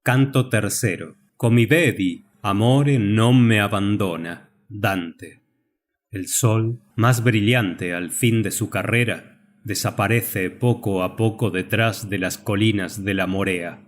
Canto tercero. Come vedi, amore non me abbandona. Dante. El sol, más brillante al fin de su carrera, desaparece poco a poco detrás de las colinas de la Morea.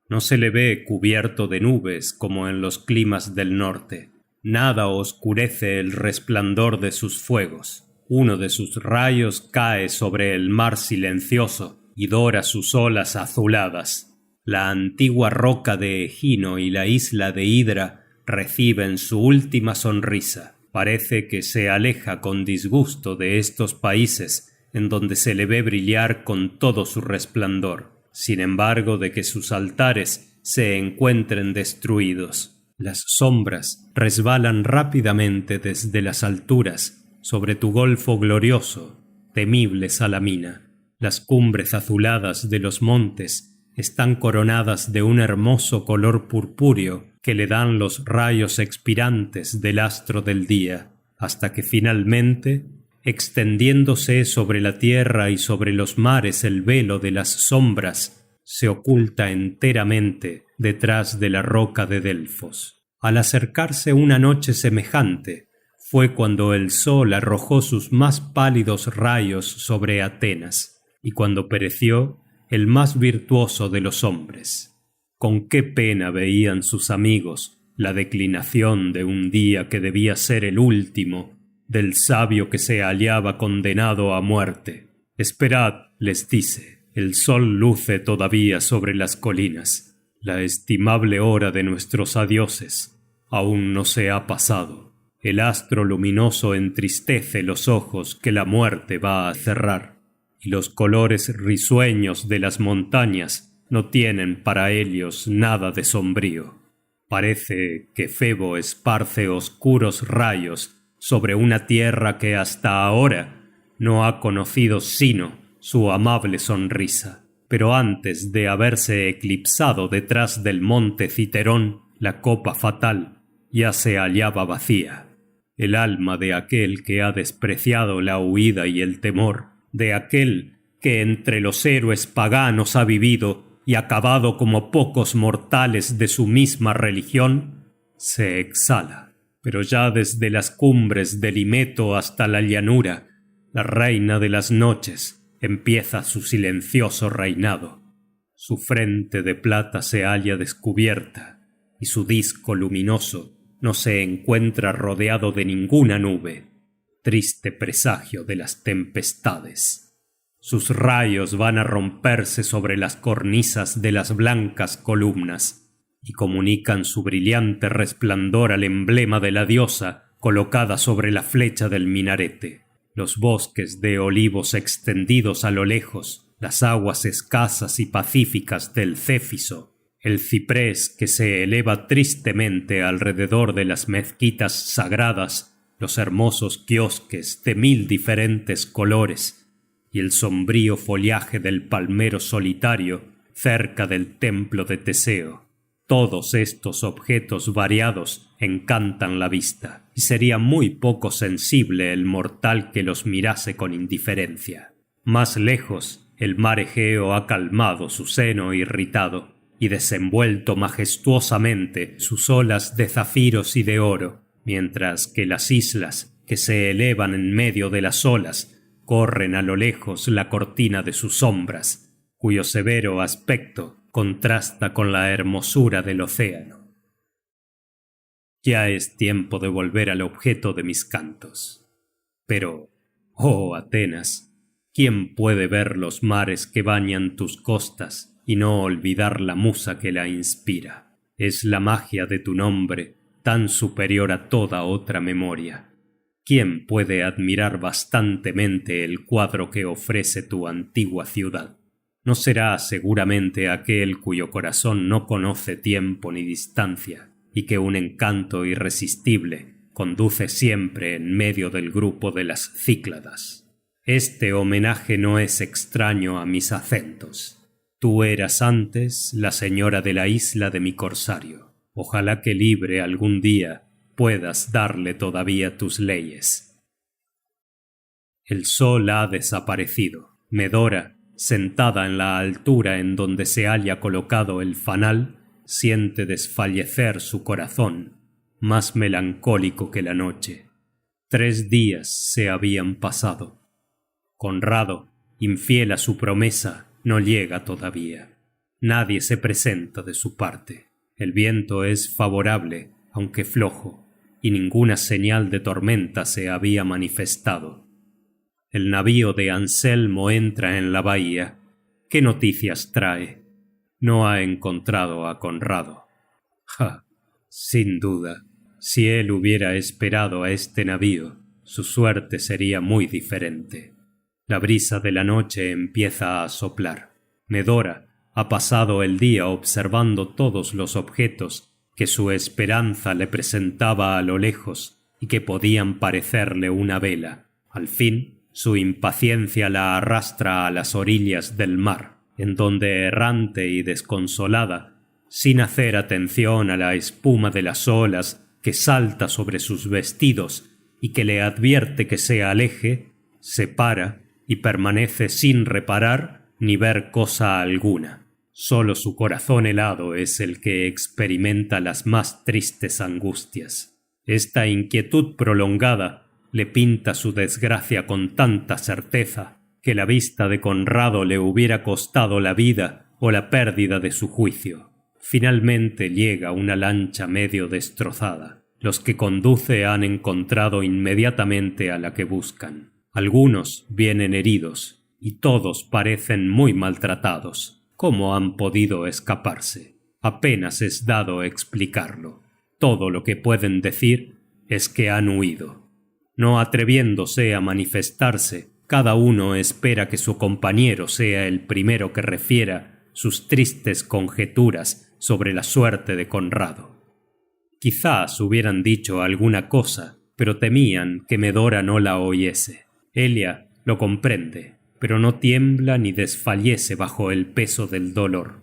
No se le ve cubierto de nubes como en los climas del norte. Nada oscurece el resplandor de sus fuegos. Uno de sus rayos cae sobre el mar silencioso y dora sus olas azuladas. La antigua roca de Egino y la isla de Hidra reciben su última sonrisa. Parece que se aleja con disgusto de estos países en donde se le ve brillar con todo su resplandor, sin embargo de que sus altares se encuentren destruidos. Las sombras resbalan rápidamente desde las alturas sobre tu golfo glorioso, temible Salamina. Las cumbres azuladas de los montes están coronadas de un hermoso color purpúreo que le dan los rayos expirantes del astro del día, hasta que finalmente, extendiéndose sobre la tierra y sobre los mares el velo de las sombras, se oculta enteramente detrás de la roca de Delfos. Al acercarse una noche semejante, fue cuando el sol arrojó sus más pálidos rayos sobre Atenas, y cuando pereció el más virtuoso de los hombres. Con qué pena veían sus amigos la declinación de un día que debía ser el último del sabio que se hallaba condenado a muerte. Esperad, les dice, el sol luce todavía sobre las colinas. La estimable hora de nuestros adioses aún no se ha pasado. El astro luminoso entristece los ojos que la muerte va a cerrar, y los colores risueños de las montañas no tienen para ellos nada de sombrío. Parece que Febo esparce oscuros rayos sobre una tierra que hasta ahora no ha conocido sino su amable sonrisa. Pero antes de haberse eclipsado detrás del monte Citerón, la copa fatal ya se hallaba vacía. El alma de aquel que ha despreciado la huida y el temor, de aquel que entre los héroes paganos ha vivido y acabado como pocos mortales de su misma religión, se exhala. Pero ya desde las cumbres del Himeto hasta la llanura, la reina de las noches empieza su silencioso reinado. Su frente de plata se halla descubierta, y su disco luminoso no se encuentra rodeado de ninguna nube, triste presagio de las tempestades. Sus rayos van a romperse sobre las cornisas de las blancas columnas y comunican su brillante resplandor al emblema de la diosa colocada sobre la flecha del minarete. Los bosques de olivos extendidos a lo lejos, las aguas escasas y pacíficas del Céfiso, el ciprés que se eleva tristemente alrededor de las mezquitas sagradas, los hermosos kiosques de 1000 diferentes colores y el sombrío follaje del palmero solitario cerca del templo de Teseo. Todos estos objetos variados encantan la vista, y sería muy poco sensible el mortal que los mirase con indiferencia. Más lejos, el mar Egeo ha calmado su seno irritado y desenvuelto majestuosamente sus olas de zafiros y de oro, mientras que las islas que se elevan en medio de las olas corren a lo lejos la cortina de sus sombras, cuyo severo aspecto contrasta con la hermosura del océano. Ya es tiempo de volver al objeto de mis cantos. Pero, oh Atenas, ¿quién puede ver los mares que bañan tus costas y no olvidar la musa que la inspira? Es la magia de tu nombre tan superior a toda otra memoria. ¿Quién puede admirar bastantemente el cuadro que ofrece tu antigua ciudad? No será seguramente aquel cuyo corazón no conoce tiempo ni distancia, y que un encanto irresistible conduce siempre en medio del grupo de las Cícladas. Este homenaje no es extraño a mis acentos. Tú eras antes la señora de la isla de mi corsario. Ojalá que libre algún día puedas darle todavía tus leyes. El sol ha desaparecido. Medora, sentada en la altura en donde se halla colocado el fanal, siente desfallecer su corazón, más melancólico que la noche. 3 días se habían pasado. Conrado, infiel a su promesa, no llega todavía. Nadie se presenta de su parte. El viento es favorable, aunque flojo, y ninguna señal de tormenta se había manifestado. El navío de Anselmo entra en la bahía. ¿Qué noticias trae? No ha encontrado a Conrado. Sin duda, si él hubiera esperado a este navío, su suerte sería muy diferente. La brisa de la noche empieza a soplar. Medora ha pasado el día observando todos los objetos que su esperanza le presentaba a lo lejos y que podían parecerle una vela. Al fin, su impaciencia la arrastra a las orillas del mar, en donde errante y desconsolada, sin hacer atención a la espuma de las olas que salta sobre sus vestidos y que le advierte que se aleje, se para y permanece sin reparar ni ver cosa alguna. Solo su corazón helado es el que experimenta las más tristes angustias. Esta inquietud prolongada le pinta su desgracia con tanta certeza que la vista de Conrado le hubiera costado la vida o la pérdida de su juicio. Finalmente llega una lancha medio destrozada. Los que conduce han encontrado inmediatamente a la que buscan. Algunos vienen heridos y todos parecen muy maltratados. ¿Cómo han podido escaparse? Apenas es dado explicarlo. Todo lo que pueden decir es que han huido. No atreviéndose a manifestarse, cada uno espera que su compañero sea el primero que refiera sus tristes conjeturas sobre la suerte de Conrado. Quizás hubieran dicho alguna cosa, pero temían que Medora no la oyese. Elia lo comprende, pero no tiembla ni desfallece bajo el peso del dolor.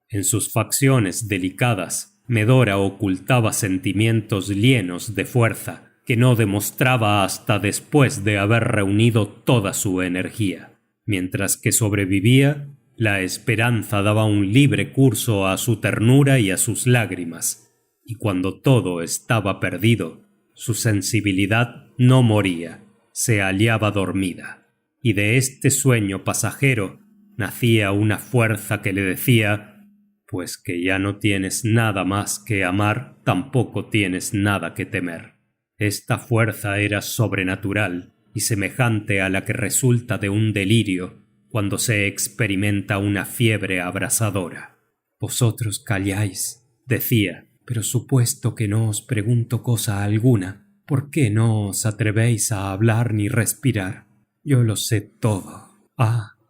En sus facciones delicadas, Medora ocultaba sentimientos llenos de fuerza que no demostraba hasta después de haber reunido toda su energía. Mientras que sobrevivía, la esperanza daba un libre curso a su ternura y a sus lágrimas, y cuando todo estaba perdido, su sensibilidad no moría, se hallaba dormida. Y de este sueño pasajero nacía una fuerza que le decía: pues que ya no tienes nada más que amar, tampoco tienes nada que temer. Esta fuerza era sobrenatural y semejante a la que resulta de un delirio cuando se experimenta una fiebre abrasadora. Vosotros calláis, decía, pero supuesto que no os pregunto cosa alguna, ¿por qué no os atrevéis a hablar ni respirar? Yo lo sé todo.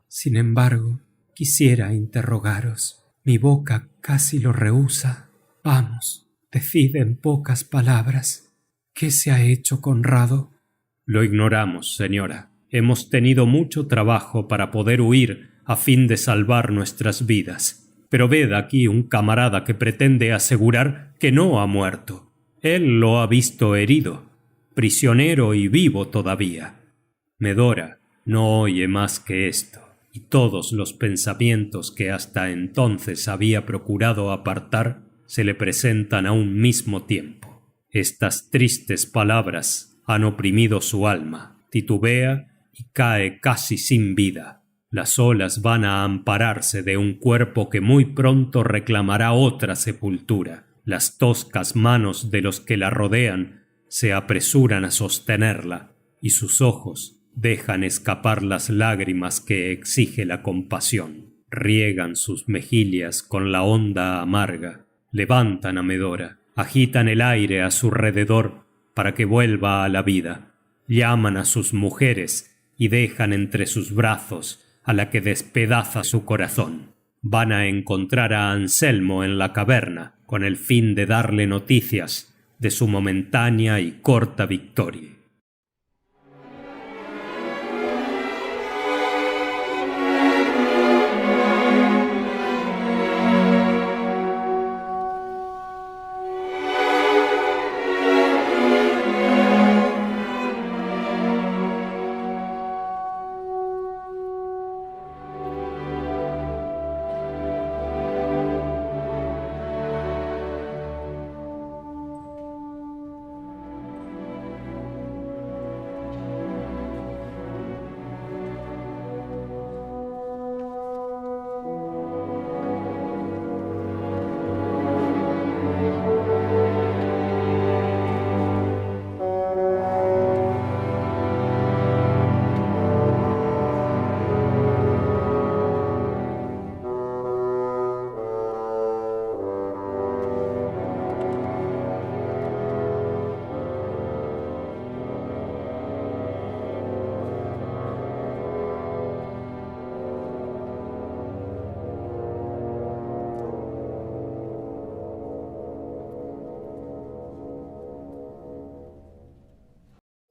Sin embargo, quisiera interrogaros. Mi boca casi lo rehúsa. Vamos, decid en pocas palabras. ¿Qué se ha hecho Conrado? Lo ignoramos, señora. Hemos tenido mucho trabajo para poder huir a fin de salvar nuestras vidas. Pero ved aquí un camarada que pretende asegurar que no ha muerto. Él lo ha visto herido, prisionero y vivo todavía. Medora no oye más que esto, y todos los pensamientos que hasta entonces había procurado apartar se le presentan a un mismo tiempo. Estas tristes palabras han oprimido su alma, titubea y cae casi sin vida. Las olas van a ampararse de un cuerpo que muy pronto reclamará otra sepultura. Las toscas manos de los que la rodean se apresuran a sostenerla, y sus ojos dejan escapar las lágrimas que exige la compasión. Riegan sus mejillas con la onda amarga, levantan a Medora, agitan el aire a su rededor para que vuelva a la vida, llaman a sus mujeres y dejan entre sus brazos a la que despedaza su corazón. Van a encontrar a Anselmo en la caverna con el fin de darle noticias de su momentánea y corta victoria.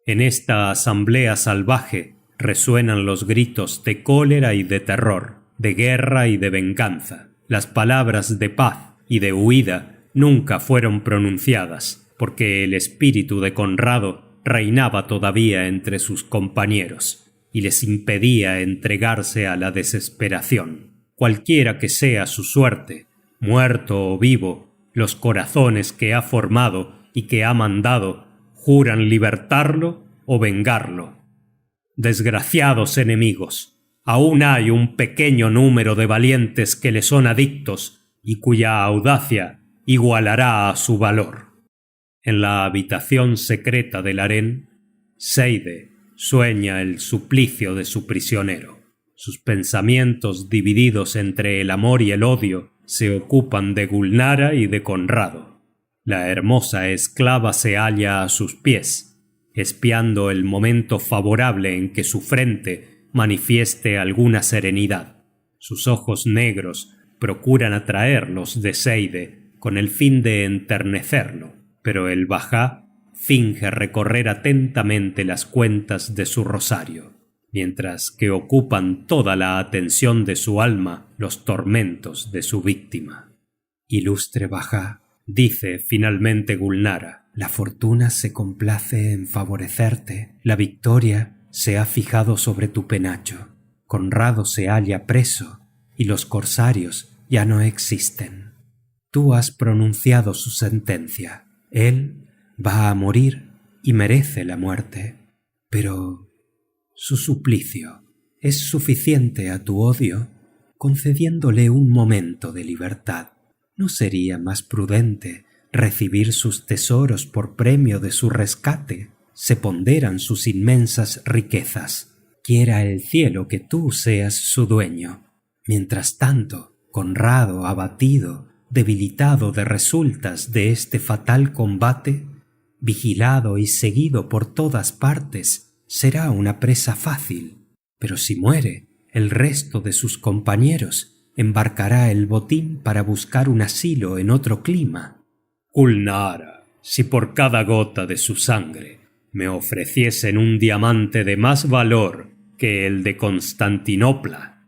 En esta asamblea salvaje resuenan los gritos de cólera y de terror, de guerra y de venganza. Las palabras de paz y de huida nunca fueron pronunciadas, porque el espíritu de Conrado reinaba todavía entre sus compañeros y les impedía entregarse a la desesperación. Cualquiera que sea su suerte, muerto o vivo, los corazones que ha formado y que ha mandado juran libertarlo o vengarlo. Desgraciados enemigos, aún hay un pequeño número de valientes que le son adictos y cuya audacia igualará a su valor. En la habitación secreta del harén, Seide sueña el suplicio de su prisionero. Sus pensamientos, divididos entre el amor y el odio, se ocupan de Gulnara y de Conrado. La hermosa esclava se halla a sus pies, espiando el momento favorable en que su frente manifieste alguna serenidad. Sus ojos negros procuran atraerlos de Seide con el fin de enternecerlo, pero el bajá finge recorrer atentamente las cuentas de su rosario, mientras que ocupan toda la atención de su alma los tormentos de su víctima. Ilustre bajá, dice finalmente Gulnara, la fortuna se complace en favorecerte, la victoria se ha fijado sobre tu penacho, Conrado se halla preso y los corsarios ya no existen. Tú has pronunciado su sentencia, él va a morir y merece la muerte, pero su suplicio es suficiente a tu odio, concediéndole un momento de libertad. ¿No sería más prudente recibir sus tesoros por premio de su rescate? Se ponderan sus inmensas riquezas. Quiera el cielo que tú seas su dueño. Mientras tanto, Conrado, abatido, debilitado de resultas de este fatal combate, vigilado y seguido por todas partes, será una presa fácil. Pero si muere, el resto de sus compañeros embarcará el botín para buscar un asilo en otro clima. Gulnara, si por cada gota de su sangre me ofreciesen un diamante de más valor que el de Constantinopla,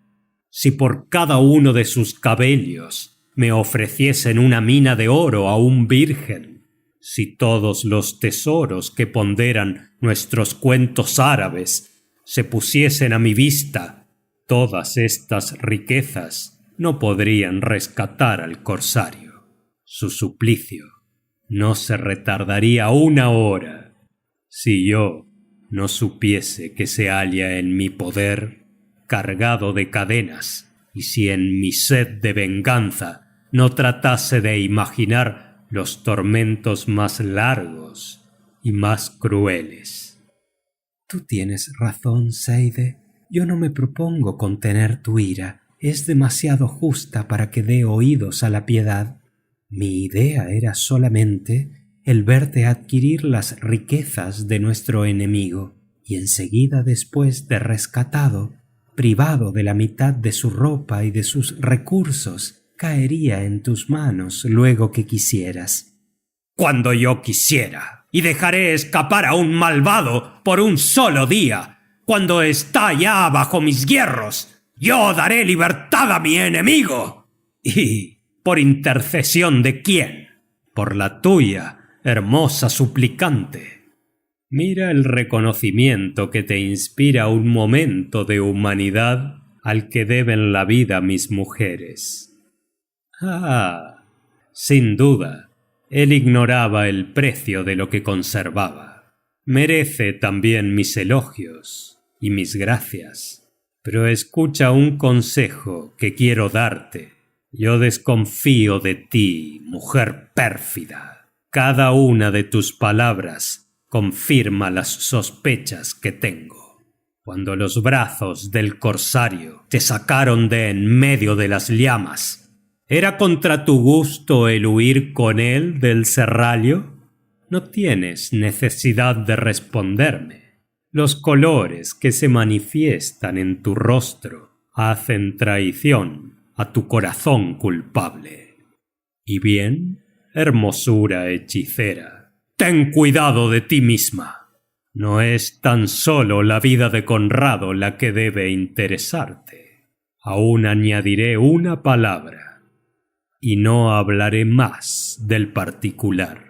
si por cada uno de sus cabellos me ofreciesen una mina de oro aún virgen, si todos los tesoros que ponderan nuestros cuentos árabes se pusiesen a mi vista, todas estas riquezas no podrían rescatar al corsario. Su suplicio no se retardaría una hora si yo no supiese que se halla en mi poder cargado de cadenas, y si en mi sed de venganza no tratase de imaginar los tormentos más largos y más crueles. Tú tienes razón, Seide. Yo no me propongo contener tu ira. Es demasiado justa para que dé oídos a la piedad. Mi idea era solamente el verte adquirir las riquezas de nuestro enemigo, y enseguida después de rescatado, privado de la mitad de su ropa y de sus recursos, caería en tus manos luego que quisieras. Cuando yo quisiera, y dejaré escapar a un malvado por un solo día, cuando está ya bajo mis hierros, yo daré libertad a mi enemigo. ¿Y por intercesión de quién? Por la tuya, hermosa suplicante. Mira el reconocimiento que te inspira un momento de humanidad al que deben la vida mis mujeres. Sin duda, él ignoraba el precio de lo que conservaba. Merece también mis elogios y mis gracias. Pero escucha un consejo que quiero darte. Yo desconfío de ti, mujer pérfida. Cada una de tus palabras confirma las sospechas que tengo. Cuando los brazos del corsario te sacaron de en medio de las llamas, ¿era contra tu gusto el huir con él del serrallo? No tienes necesidad de responderme. Los colores que se manifiestan en tu rostro hacen traición a tu corazón culpable. ¿Y bien, hermosura hechicera? Ten cuidado de ti misma. No es tan solo la vida de Conrado la que debe interesarte. Aún añadiré una palabra, y no hablaré más del particular.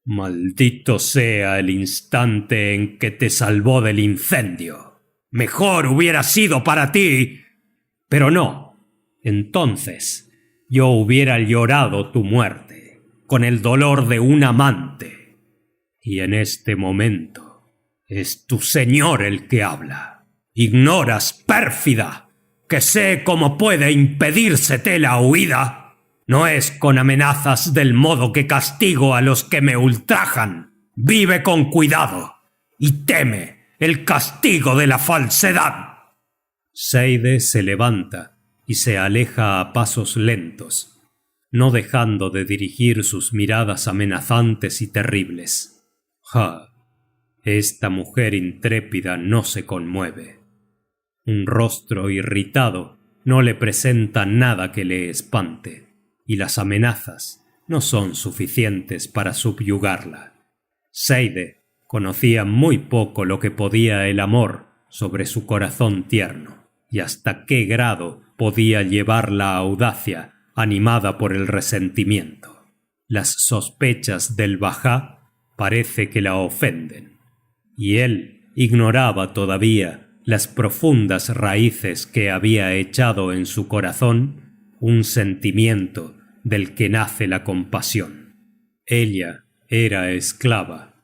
Maldito sea el instante en que te salvó del incendio. Mejor hubiera sido para ti. Pero no. Entonces yo hubiera llorado tu muerte, con el dolor de un amante. Y en este momento es tu señor el que habla. ¿Ignoras, pérfida, que sé cómo puede impedírsete la huida? No es con amenazas del modo que castigo a los que me ultrajan. Vive con cuidado y teme el castigo de la falsedad. Seide se levanta y se aleja a pasos lentos, no dejando de dirigir sus miradas amenazantes y terribles. Esta mujer intrépida no se conmueve. Un rostro irritado no le presenta nada que le espante, y las amenazas no son suficientes para subyugarla. Seide conocía muy poco lo que podía el amor sobre su corazón tierno, y hasta qué grado podía llevar la audacia animada por el resentimiento. Las sospechas del Bajá parece que la ofenden, y él ignoraba todavía las profundas raíces que había echado en su corazón un sentimiento del que nace la compasión. Ella era esclava,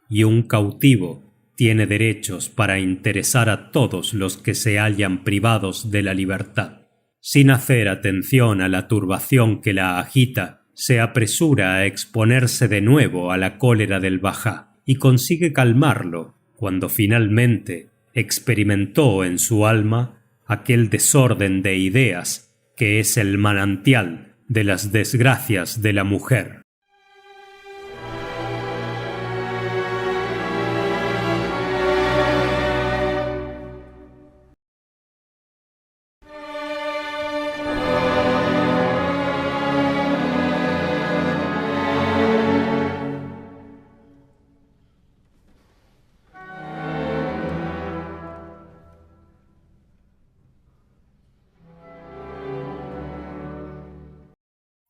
y un cautivo tiene derechos para interesar a todos los que se hallan privados de la libertad. Sin hacer atención a la turbación que la agita, se apresura a exponerse de nuevo a la cólera del Bajá y consigue calmarlo cuando finalmente experimentó en su alma aquel desorden de ideas que es el manantial de las desgracias de la mujer.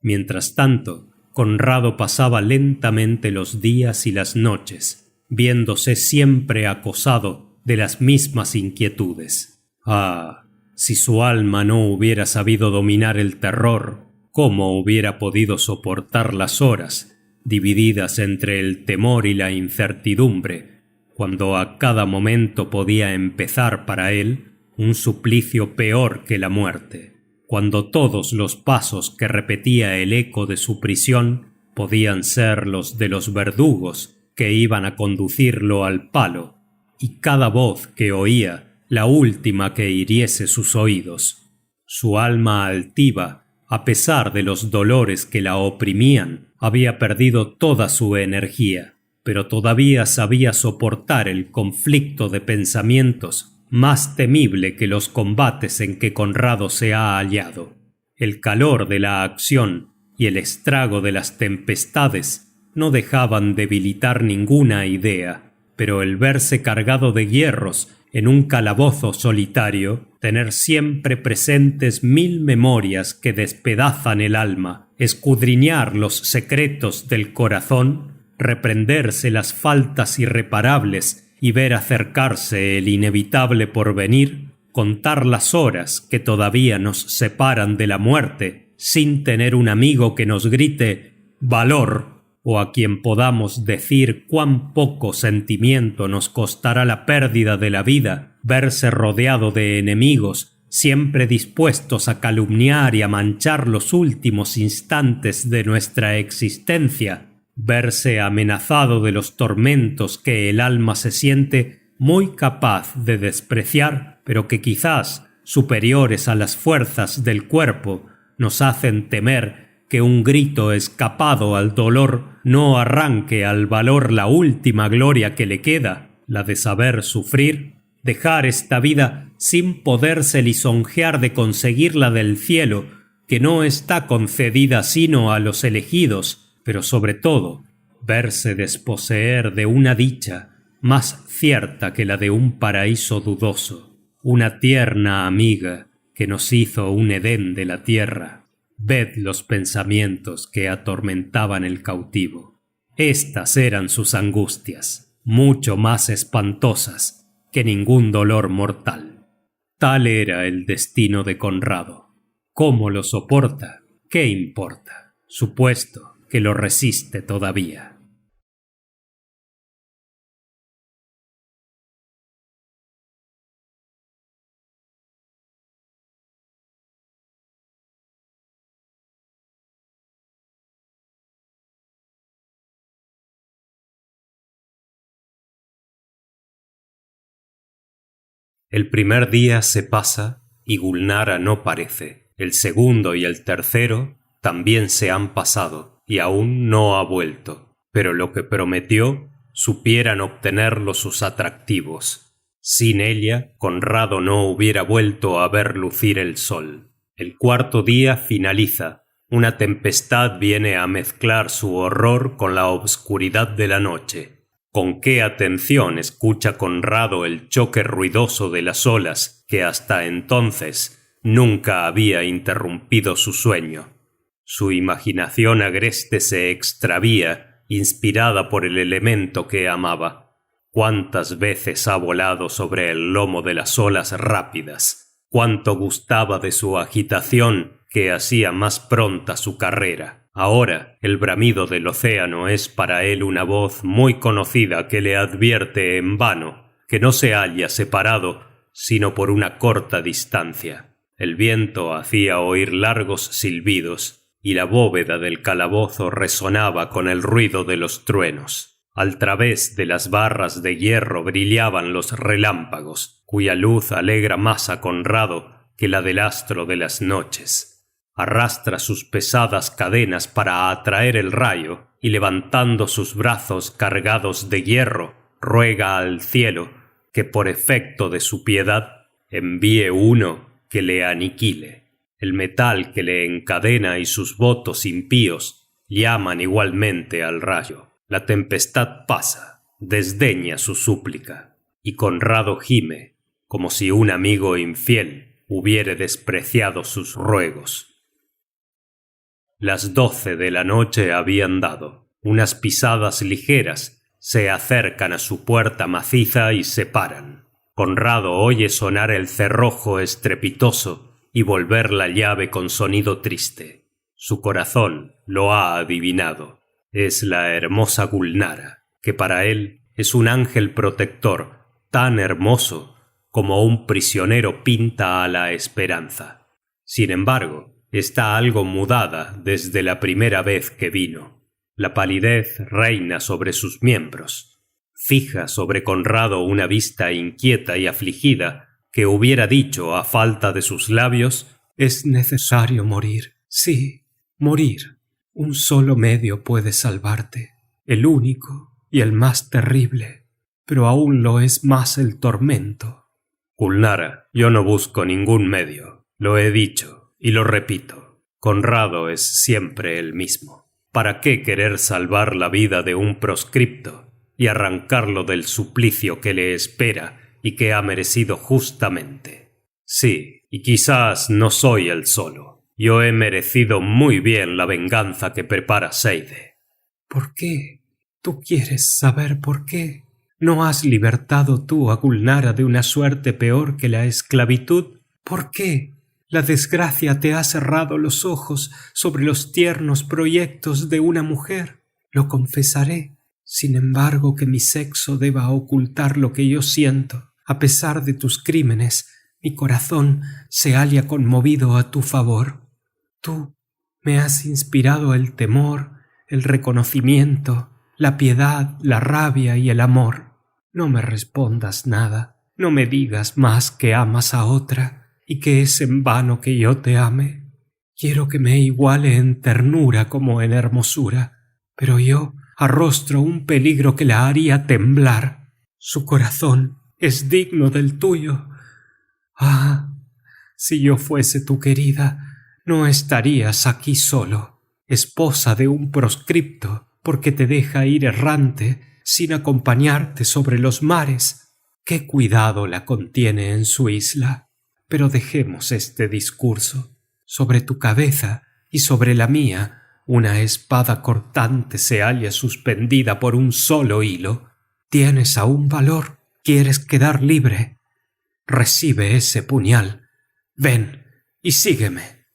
Mientras tanto, Conrado pasaba lentamente los días y las noches, viéndose siempre acosado de las mismas inquietudes. Si su alma no hubiera sabido dominar el terror, ¿cómo hubiera podido soportar las horas, divididas entre el temor y la incertidumbre, cuando a cada momento podía empezar para él un suplicio peor que la muerte? Cuando todos los pasos que repetía el eco de su prisión podían ser los de los verdugos que iban a conducirlo al palo, y cada voz que oía la última que hiriese sus oídos. Su alma altiva, a pesar de los dolores que la oprimían, había perdido toda su energía, pero todavía sabía soportar el conflicto de pensamientos más temible que los combates en que Conrado se ha hallado. El calor de la acción y el estrago de las tempestades no dejaban debilitar ninguna idea, pero el verse cargado de hierros en un calabozo solitario, tener siempre presentes 1000 memorias que despedazan el alma, escudriñar los secretos del corazón, reprenderse las faltas irreparables y ver acercarse el inevitable porvenir, contar las horas que todavía nos separan de la muerte, sin tener un amigo que nos grite «valor», o a quien podamos decir cuán poco sentimiento nos costará la pérdida de la vida, verse rodeado de enemigos, siempre dispuestos a calumniar y a manchar los últimos instantes de nuestra existencia, verse amenazado de los tormentos que el alma se siente muy capaz de despreciar, pero que quizás, superiores a las fuerzas del cuerpo, nos hacen temer que un grito escapado al dolor no arranque al valor la última gloria que le queda, la de saber sufrir, dejar esta vida sin poderse lisonjear de conseguir la del cielo, que no está concedida sino a los elegidos, pero sobre todo verse desposeer de una dicha más cierta que la de un paraíso dudoso, una tierna amiga que nos hizo un Edén de la tierra. Ved los pensamientos que atormentaban el cautivo. Estas eran sus angustias, mucho más espantosas que ningún dolor mortal. Tal era el destino de Conrado. ¿Cómo lo soporta? ¿Qué importa? Supuesto que lo resiste todavía. El primer día se pasa y Gulnara no parece. El segundo y el tercero también se han pasado y aún no ha vuelto. Pero lo que prometió supieran obtenerlo sus atractivos. Sin ella, Conrado no hubiera vuelto a ver lucir el sol. El cuarto día finaliza. Una tempestad viene a mezclar su horror con la obscuridad de la noche. Con qué atención escucha Conrado el choque ruidoso de las olas que hasta entonces nunca había interrumpido su sueño. Su imaginación agreste se extravía, inspirada por el elemento que amaba. Cuántas veces ha volado sobre el lomo de las olas rápidas, cuánto gustaba de su agitación que hacía más pronta su carrera. Ahora el bramido del océano es para él una voz muy conocida que le advierte en vano que no se halla separado sino por una corta distancia. El viento hacía oír largos silbidos y la bóveda del calabozo resonaba con el ruido de los truenos. Al través de las barras de hierro brillaban los relámpagos, cuya luz alegra más a Conrado que la del astro de las noches. Arrastra sus pesadas cadenas para atraer el rayo y levantando sus brazos cargados de hierro ruega al cielo que por efecto de su piedad envíe uno que le aniquile. El metal que le encadena y sus votos impíos llaman igualmente al rayo. La tempestad pasa, desdeña su súplica, y Conrado gime como si un amigo infiel hubiere despreciado sus ruegos. Las 12 de la noche habían dado. Unas pisadas ligeras se acercan a su puerta maciza y se paran. Conrado oye sonar el cerrojo estrepitoso y volver la llave con sonido triste. Su corazón lo ha adivinado. Es la hermosa Gulnara, que para él es un ángel protector tan hermoso como un prisionero pinta a la esperanza. Sin embargo, está algo mudada desde la primera vez que vino. La palidez reina sobre sus miembros. Fija sobre Conrado una vista inquieta y afligida que hubiera dicho a falta de sus labios: es necesario morir. Sí, morir. Un solo medio puede salvarte, el único y el más terrible, pero aún lo es más el tormento. Gulnara, yo no busco ningún medio, lo he dicho. Y lo repito, Conrado es siempre el mismo. ¿Para qué querer salvar la vida de un proscripto y arrancarlo del suplicio que le espera y que ha merecido justamente? Sí, y quizás no soy el solo. Yo he merecido muy bien la venganza que prepara Seide. ¿Por qué? ¿Tú quieres saber por qué? ¿No has libertado tú a Gulnara de una suerte peor que la esclavitud? ¿Por qué? La desgracia te ha cerrado los ojos sobre los tiernos proyectos de una mujer. Lo confesaré, sin embargo, que mi sexo deba ocultar lo que yo siento. A pesar de tus crímenes, mi corazón se halla conmovido a tu favor. Tú me has inspirado el temor, el reconocimiento, la piedad, la rabia y el amor. No me respondas nada, no me digas más que amas a otra y que es en vano que yo te ame. Quiero que me iguale en ternura como en hermosura, pero yo arrostro un peligro que la haría temblar. Su corazón es digno del tuyo. Ah, si yo fuese tu querida, no estarías aquí solo, esposa de un proscripto, porque te deja ir errante sin acompañarte sobre los mares. Qué cuidado la contiene en su isla. Pero dejemos este discurso. Sobre tu cabeza y sobre la mía, una espada cortante se halla suspendida por un solo hilo. ¿Tienes aún valor? ¿Quieres quedar libre? Recibe ese puñal. Ven y sígueme.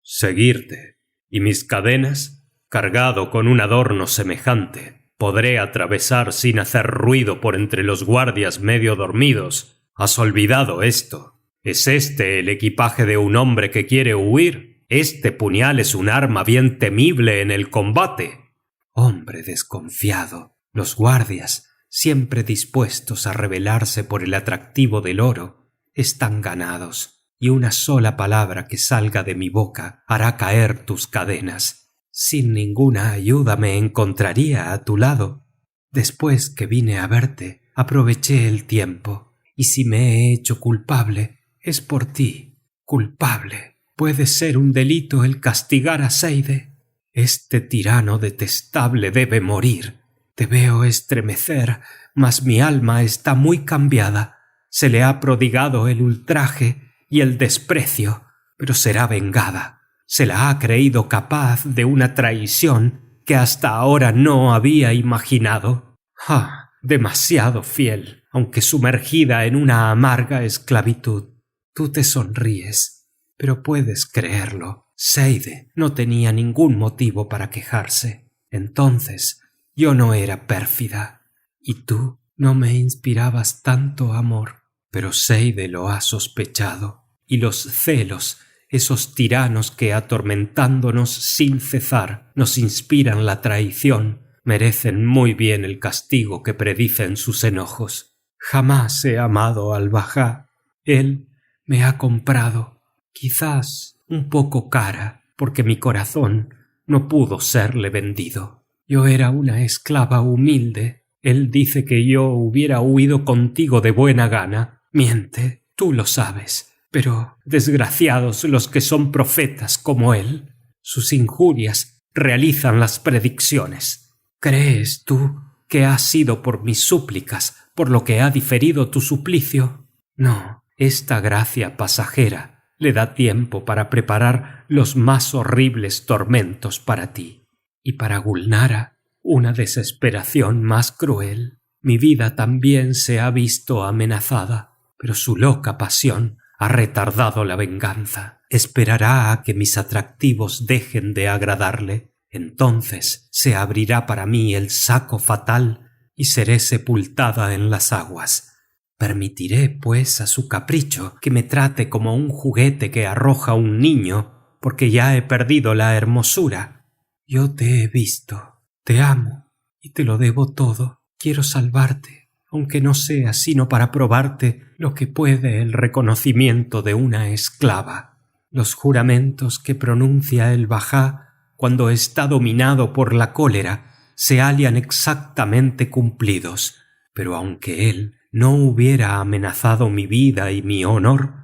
Seguirte. ¿Y mis cadenas? Cargado con un adorno semejante, podré atravesar sin hacer ruido por entre los guardias medio dormidos. ¿Has olvidado esto? ¿Es este el equipaje de un hombre que quiere huir? Este puñal es un arma bien temible en el combate. Hombre desconfiado. Los guardias, siempre dispuestos a rebelarse por el atractivo del oro, están ganados, y una sola palabra que salga de mi boca hará caer tus cadenas. Sin ninguna ayuda me encontraría a tu lado. Después que vine a verte, aproveché el tiempo, y si me he hecho culpable, es por ti. Culpable. Puede ser un delito el castigar a Seide. Este tirano detestable debe morir. Te veo estremecer, mas mi alma está muy cambiada. Se le ha prodigado el ultraje y el desprecio, pero será vengada. Se la ha creído capaz de una traición que hasta ahora no había imaginado. ¡Ah! Demasiado fiel, aunque sumergida en una amarga esclavitud. Tú te sonríes, pero puedes creerlo. Seide no tenía ningún motivo para quejarse. Entonces yo no era pérfida, y tú no me inspirabas tanto amor. Pero Seide lo ha sospechado, y los celos, esos tiranos que atormentándonos sin cesar nos inspiran la traición, merecen muy bien el castigo que predicen sus enojos. Jamás he amado al Bajá. Él me ha comprado, quizás un poco cara, porque mi corazón no pudo serle vendido. Yo era una esclava humilde. Él dice que yo hubiera huido contigo de buena gana. Miente, tú lo sabes. Pero desgraciados los que son profetas como él. Sus injurias realizan las predicciones. ¿Crees tú que ha sido por mis súplicas por lo que ha diferido tu suplicio? No, esta gracia pasajera le da tiempo para preparar los más horribles tormentos para ti. Y para Gulnara, una desesperación más cruel. Mi vida también se ha visto amenazada, pero su loca pasión ha retardado la venganza. Esperará a que mis atractivos dejen de agradarle. Entonces se abrirá para mí el saco fatal y seré sepultada en las aguas. Permitiré, pues, a su capricho que me trate como un juguete que arroja un niño, porque ya he perdido la hermosura. Yo te he visto, te amo y te lo debo todo. Quiero salvarte, aunque no sea sino para probarte lo que puede el reconocimiento de una esclava. Los juramentos que pronuncia el Bajá cuando está dominado por la cólera se hallan exactamente cumplidos, pero aunque él no hubiera amenazado mi vida y mi honor,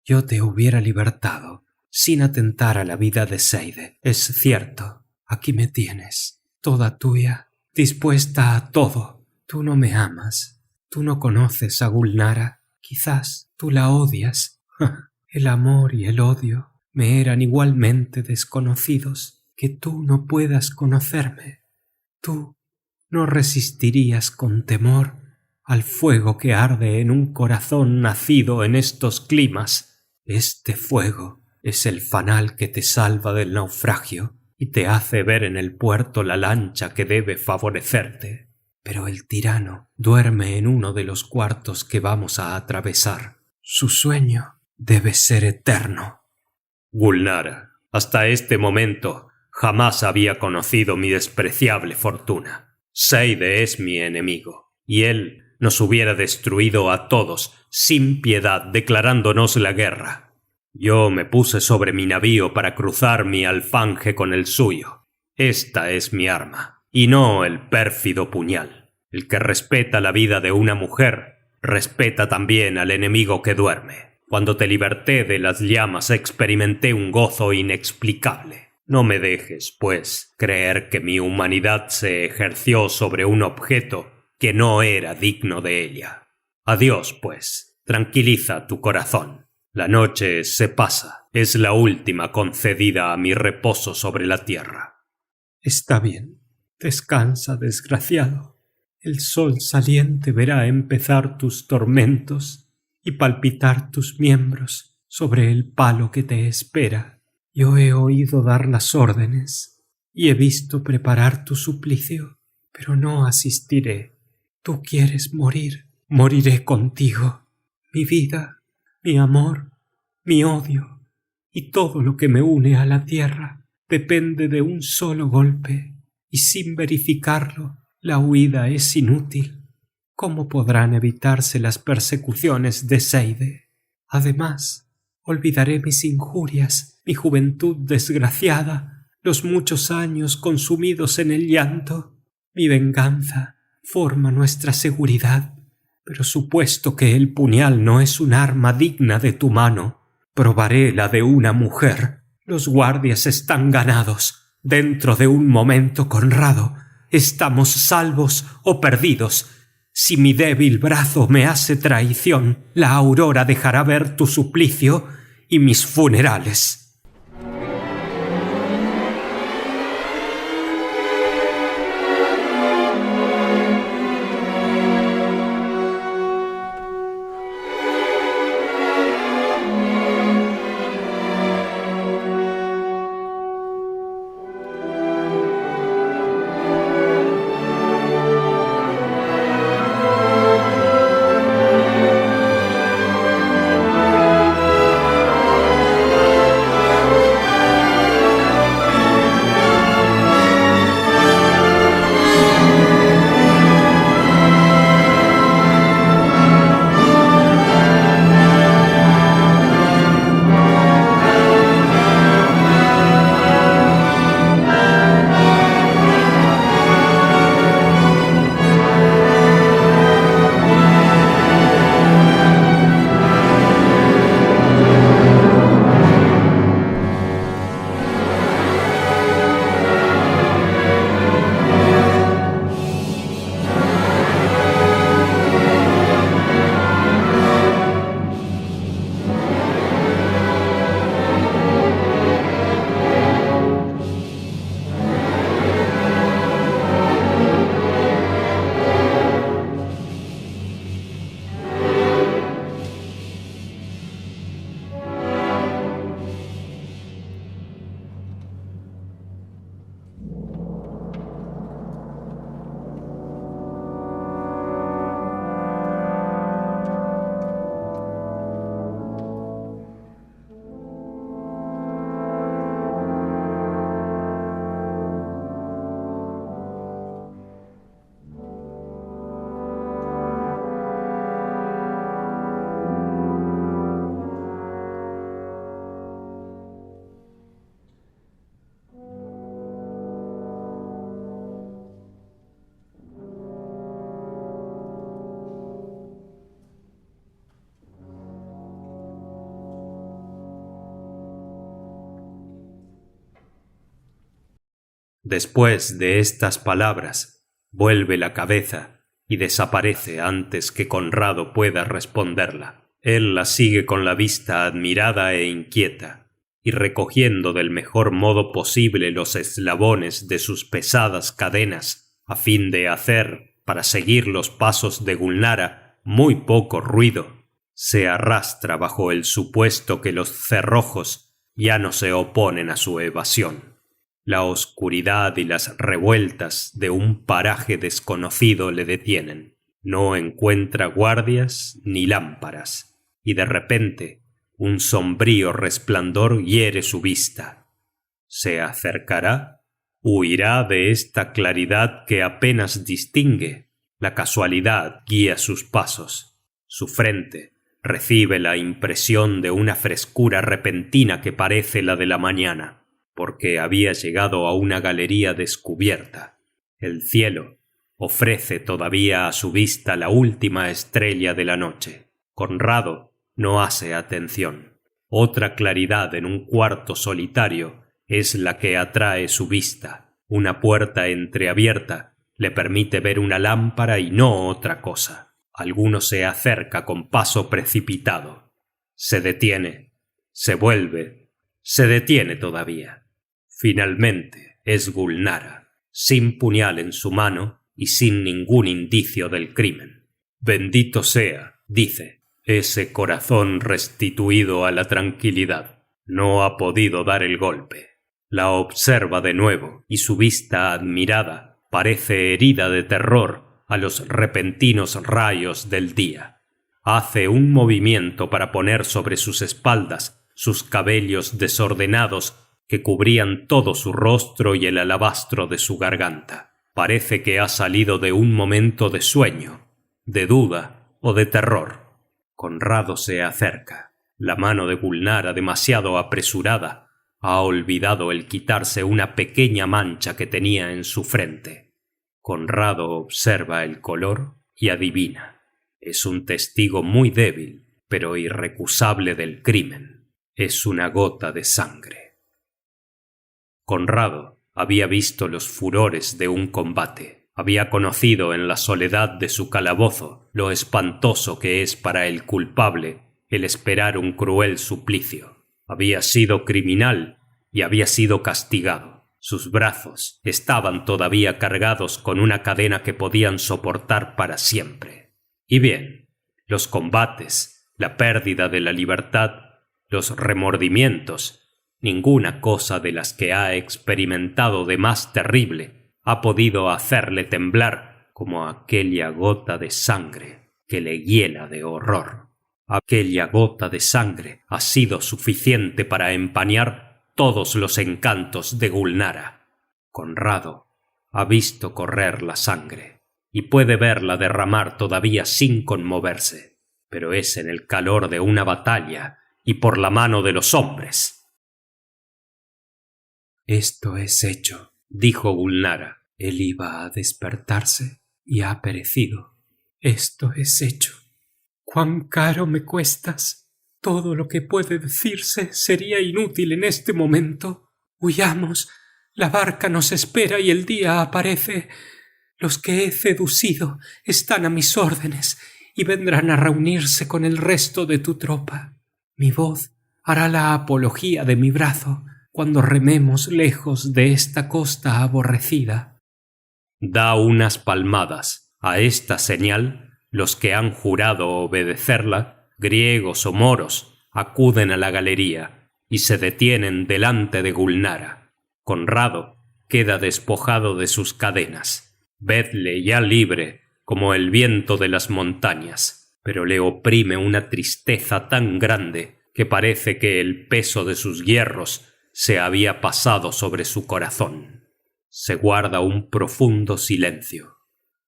yo te hubiera libertado, sin atentar a la vida de Seide. Es cierto, aquí me tienes, toda tuya, dispuesta a todo. Tú no me amas, tú no conoces a Gulnara, quizás tú la odias. El amor y el odio me eran igualmente desconocidos. Que tú no puedas conocerme. Tú no resistirías con temor al fuego que arde en un corazón nacido en estos climas. Este fuego es el fanal que te salva del naufragio y te hace ver en el puerto la lancha que debe favorecerte. Pero el tirano duerme en uno de los cuartos que vamos a atravesar. Su sueño debe ser eterno. Gulnara, hasta este momento jamás había conocido mi despreciable fortuna. Seide es mi enemigo, y él nos hubiera destruido a todos sin piedad, declarándonos la guerra. Yo me puse sobre mi navío para cruzar mi alfanje con el suyo. Esta es mi arma, y no el pérfido puñal. El que respeta la vida de una mujer, respeta también al enemigo que duerme. Cuando te liberté de las llamas experimenté un gozo inexplicable. No me dejes, pues, creer que mi humanidad se ejerció sobre un objeto que no era digno de ella. Adiós, pues. Tranquiliza tu corazón. La noche se pasa. Es la última concedida a mi reposo sobre la tierra. Está bien. Descansa, desgraciado. El sol saliente verá empezar tus tormentos y palpitar tus miembros sobre el palo que te espera. Yo he oído dar las órdenes y he visto preparar tu suplicio, pero no asistiré. Tú quieres morir, moriré contigo. Mi vida, mi amor, mi odio y todo lo que me une a la tierra depende de un solo golpe, y sin verificarlo, la huida es inútil. ¿Cómo podrán evitarse las persecuciones de Seide? Además, olvidaré mis injurias, mi juventud desgraciada, los muchos años consumidos en el llanto. Mi venganza forma nuestra seguridad, pero supuesto que el puñal no es un arma digna de tu mano, probaré la de una mujer. Los guardias están ganados. Dentro de un momento, Conrado, estamos salvos o perdidos. Si mi débil brazo me hace traición, la aurora dejará ver tu suplicio y mis funerales. Después de estas palabras, vuelve la cabeza y desaparece antes que Conrado pueda responderla. Él la sigue con la vista admirada e inquieta, y recogiendo del mejor modo posible los eslabones de sus pesadas cadenas, a fin de hacer, para seguir los pasos de Gulnara, muy poco ruido, se arrastra bajo el supuesto que los cerrojos ya no se oponen a su evasión. La oscuridad y las revueltas de un paraje desconocido le detienen. No encuentra guardias ni lámparas, y de repente un sombrío resplandor hiere su vista. ¿Se acercará? ¿Huirá de esta claridad que apenas distingue? La casualidad guía sus pasos. Su frente recibe la impresión de una frescura repentina que parece la de la mañana, porque había llegado a una galería descubierta. El cielo ofrece todavía a su vista la última estrella de la noche. Conrado no hace atención. Otra claridad en un cuarto solitario es la que atrae su vista. Una puerta entreabierta le permite ver una lámpara y no otra cosa. Alguno se acerca con paso precipitado. Se detiene, se vuelve, se detiene todavía. Finalmente es Gulnara, sin puñal en su mano y sin ningún indicio del crimen. Bendito sea, dice, ese corazón restituido a la tranquilidad. No ha podido dar el golpe. La observa de nuevo y su vista admirada parece herida de terror a los repentinos rayos del día. Hace un movimiento para poner sobre sus espaldas sus cabellos desordenados que cubrían todo su rostro y el alabastro de su garganta. Parece que ha salido de un momento de sueño, de duda o de terror. Conrado se acerca. La mano de Gulnara, demasiado apresurada, ha olvidado el quitarse una pequeña mancha que tenía en su frente. Conrado observa el color y adivina. Es un testigo muy débil, pero irrecusable del crimen. Es una gota de sangre. Conrado había visto los furores de un combate. Había conocido en la soledad de su calabozo lo espantoso que es para el culpable el esperar un cruel suplicio. Había sido criminal y había sido castigado. Sus brazos estaban todavía cargados con una cadena que podían soportar para siempre. Y bien, los combates, la pérdida de la libertad, los remordimientos, ninguna cosa de las que ha experimentado de más terrible ha podido hacerle temblar como aquella gota de sangre que le hiela de horror. Aquella gota de sangre ha sido suficiente para empañar todos los encantos de Gulnara. Conrado ha visto correr la sangre y puede verla derramar todavía sin conmoverse, pero es en el calor de una batalla y por la mano de los hombres. Esto es hecho, dijo Gulnara. Él iba a despertarse y ha perecido. Esto es hecho. ¡Cuán caro me cuestas! Todo lo que puede decirse sería inútil en este momento. Huyamos. La barca nos espera y el día aparece. Los que he seducido están a mis órdenes y vendrán a reunirse con el resto de tu tropa. Mi voz hará la apología de mi brazo cuando rememos lejos de esta costa aborrecida. Da unas palmadas. A esta señal, los que han jurado obedecerla, griegos o moros, acuden a la galería y se detienen delante de Gulnara. Conrado queda despojado de sus cadenas. Vedle ya libre como el viento de las montañas, pero le oprime una tristeza tan grande que parece que el peso de sus hierros se había pasado sobre su corazón. Se guarda un profundo silencio.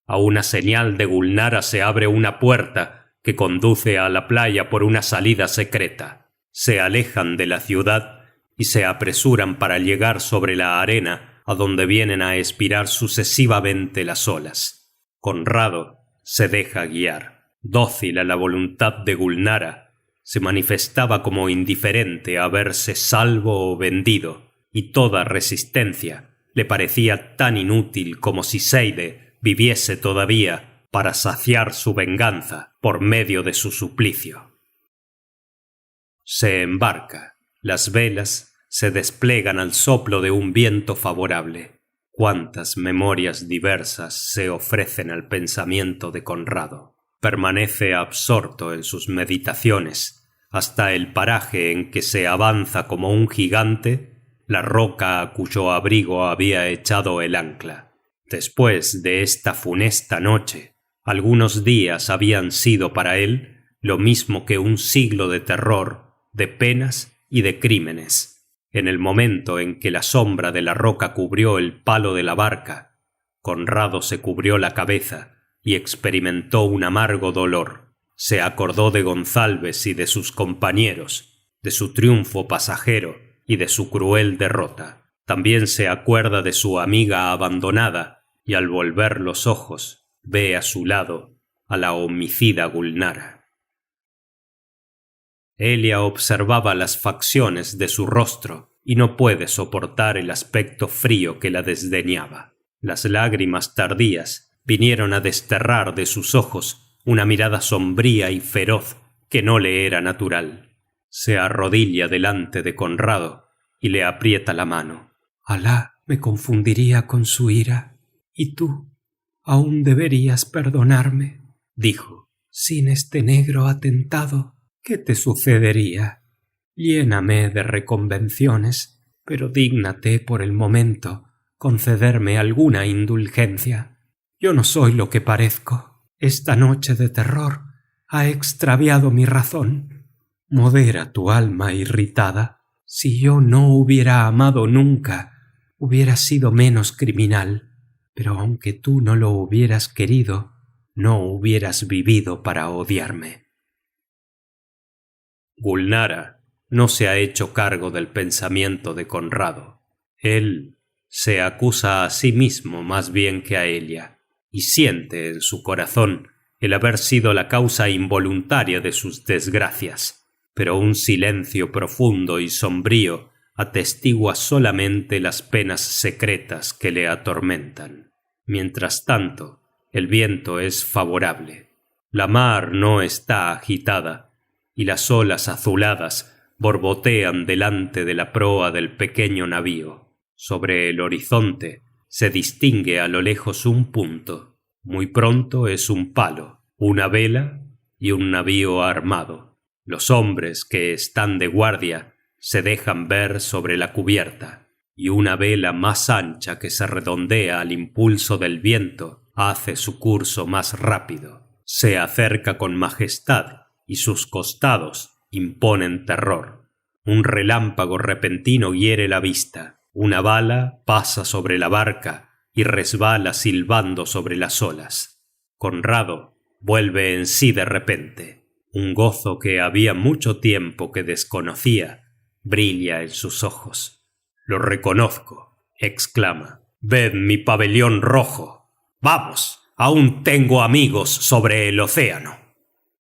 A una señal de Gulnara se abre una puerta que conduce a la playa por una salida secreta. Se alejan de la ciudad y se apresuran para llegar sobre la arena a donde vienen a espirar sucesivamente las olas. Conrado se deja guiar. Dócil a la voluntad de Gulnara, se manifestaba como indiferente a verse salvo o vendido, y toda resistencia le parecía tan inútil como si Seide viviese todavía para saciar su venganza por medio de su suplicio. Se embarca. Las velas se desplegan al soplo de un viento favorable. Cuántas memorias diversas se ofrecen al pensamiento de Conrado. Permanece absorto en sus meditaciones hasta el paraje en que se avanza como un gigante, la roca a cuyo abrigo había echado el ancla. Después de esta funesta noche, algunos días habían sido para él lo mismo que un siglo de terror, de penas y de crímenes. En el momento en que la sombra de la roca cubrió el palo de la barca, Conrado se cubrió la cabeza y experimentó un amargo dolor. Se acordó de Gonzalves y de sus compañeros, de su triunfo pasajero y de su cruel derrota. También se acuerda de su amiga abandonada y al volver los ojos ve a su lado a la homicida Gulnara. Elia observaba las facciones de su rostro y no puede soportar el aspecto frío que la desdeñaba. Las lágrimas tardías vinieron a desterrar de sus ojos una mirada sombría y feroz que no le era natural. Se arrodilla delante de Conrado y le aprieta la mano. Alá me confundiría con su ira, y tú aún deberías perdonarme, dijo. Sin este negro atentado, ¿qué te sucedería? Lléname de reconvenciones, pero dígnate por el momento concederme alguna indulgencia. Yo no soy lo que parezco. Esta noche de terror ha extraviado mi razón. Modera tu alma irritada. Si yo no hubiera amado nunca, hubiera sido menos criminal, pero aunque tú no lo hubieras querido, no hubieras vivido para odiarme. Gulnara no se ha hecho cargo del pensamiento de Conrado. Él se acusa a sí mismo más bien que a ella, y siente en su corazón el haber sido la causa involuntaria de sus desgracias, pero un silencio profundo y sombrío atestigua solamente las penas secretas que le atormentan. Mientras tanto, el viento es favorable. La mar no está agitada, y las olas azuladas borbotean delante de la proa del pequeño navío. Sobre el horizonte se distingue a lo lejos un punto. Muy pronto es un palo, una vela y un navío armado. Los hombres que están de guardia se dejan ver sobre la cubierta, y una vela más ancha que se redondea al impulso del viento hace su curso más rápido. Se acerca con majestad y sus costados imponen terror. Un relámpago repentino hiere la vista. Una bala pasa sobre la barca y resbala silbando sobre las olas. Conrado vuelve en sí de repente. Un gozo que había mucho tiempo que desconocía brilla en sus ojos. Lo reconozco, exclama. Ved mi pabellón rojo. Vamos, aún tengo amigos sobre el océano.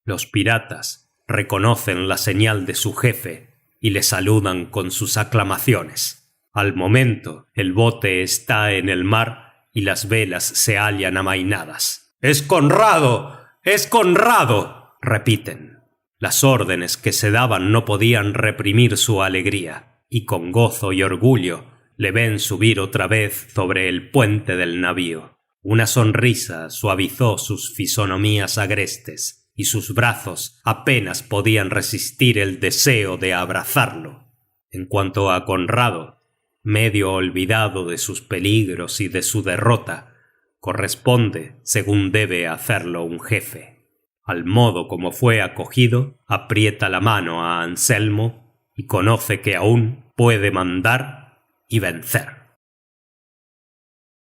Los piratas reconocen la señal de su jefe y le saludan con sus aclamaciones. Al momento, el bote está en el mar y las velas se hallan amainadas. ¡Es Conrado! ¡Es Conrado!, repiten. Las órdenes que se daban no podían reprimir su alegría, y con gozo y orgullo le ven subir otra vez sobre el puente del navío. Una sonrisa suavizó sus fisonomías agrestes, y sus brazos apenas podían resistir el deseo de abrazarlo. En cuanto a Conrado, medio olvidado de sus peligros y de su derrota, corresponde según debe hacerlo un jefe. Al modo como fue acogido, aprieta la mano a Anselmo y conoce que aún puede mandar y vencer.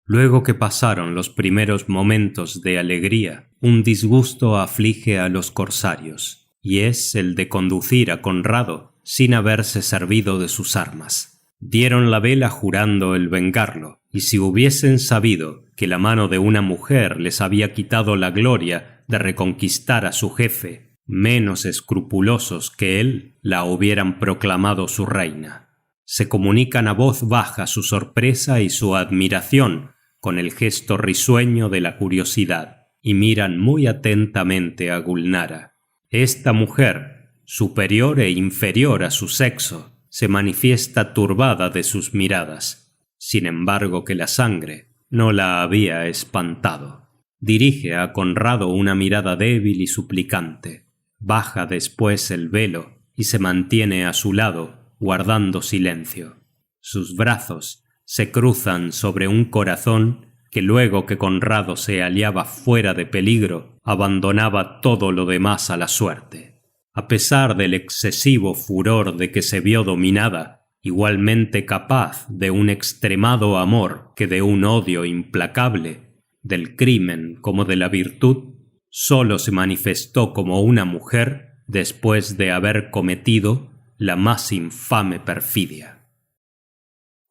Luego que pasaron los primeros momentos de alegría, un disgusto aflige a los corsarios, y es el de conducir a Conrado sin haberse servido de sus armas. Dieron la vela jurando el vengarlo, y si hubiesen sabido que la mano de una mujer les había quitado la gloria de reconquistar a su jefe, menos escrupulosos que él la hubieran proclamado su reina. Se comunican a voz baja su sorpresa y su admiración con el gesto risueño de la curiosidad, y miran muy atentamente a Gulnara. Esta mujer, superior e inferior a su sexo, se manifiesta turbada de sus miradas, sin embargo que la sangre no la había espantado. Dirige a Conrado una mirada débil y suplicante, baja después el velo y se mantiene a su lado, guardando silencio. Sus brazos se cruzan sobre un corazón que luego que Conrado se hallaba fuera de peligro, abandonaba todo lo demás a la suerte. A pesar del excesivo furor de que se vio dominada, igualmente capaz de un extremado amor que de un odio implacable, del crimen como de la virtud, solo se manifestó como una mujer después de haber cometido la más infame perfidia.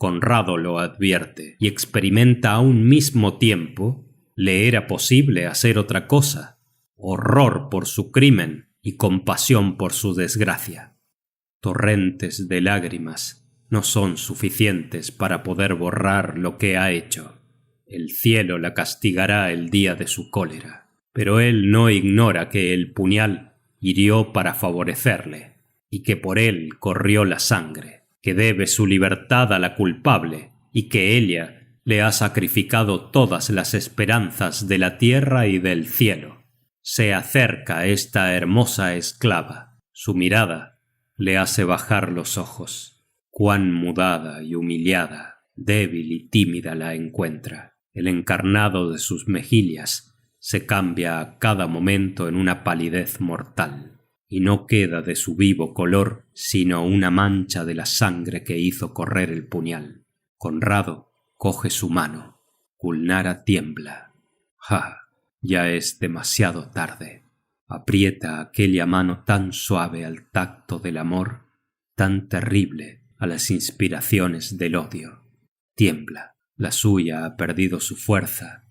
Conrado lo advierte y experimenta a un mismo tiempo, le era posible hacer otra cosa, horror por su crimen y compasión por su desgracia. Torrentes de lágrimas no son suficientes para poder borrar lo que ha hecho. El cielo la castigará el día de su cólera, pero él no ignora que el puñal hirió para favorecerle, y que por él corrió la sangre, que debe su libertad a la culpable, y que ella le ha sacrificado todas las esperanzas de la tierra y del cielo. Se acerca esta hermosa esclava. Su mirada le hace bajar los ojos. Cuán mudada y humillada, débil y tímida la encuentra. El encarnado de sus mejillas se cambia a cada momento en una palidez mortal, y no queda de su vivo color sino una mancha de la sangre que hizo correr el puñal. Conrado coge su mano. Gulnara tiembla. Ya es demasiado tarde. Aprieta aquella mano tan suave al tacto del amor, tan terrible a las inspiraciones del odio. Tiembla. La suya ha perdido su fuerza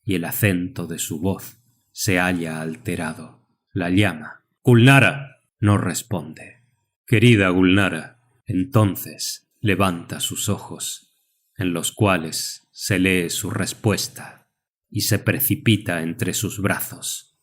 y el acento de su voz se halla alterado. La llama. Gulnara. No responde. Querida Gulnara. Entonces levanta sus ojos, en los cuales se lee su respuesta, y se precipita entre sus brazos.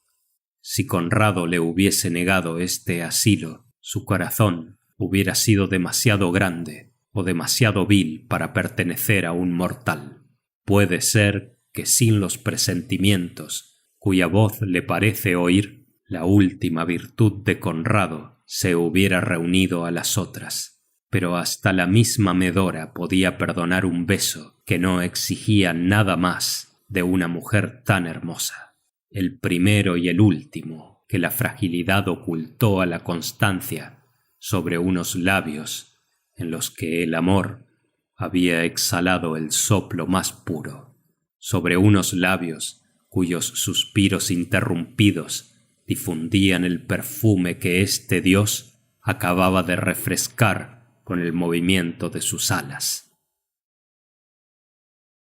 Si Conrado le hubiese negado este asilo, su corazón hubiera sido demasiado grande o demasiado vil para pertenecer a un mortal. Puede ser que sin los presentimientos cuya voz le parece oír, la última virtud de Conrado se hubiera reunido a las otras. Pero hasta la misma Medora podía perdonar un beso que no exigía nada más de una mujer tan hermosa. El primero y el último que la fragilidad ocultó a la constancia sobre unos labios en los que el amor había exhalado el soplo más puro, sobre unos labios cuyos suspiros interrumpidos difundían el perfume que este dios acababa de refrescar con el movimiento de sus alas.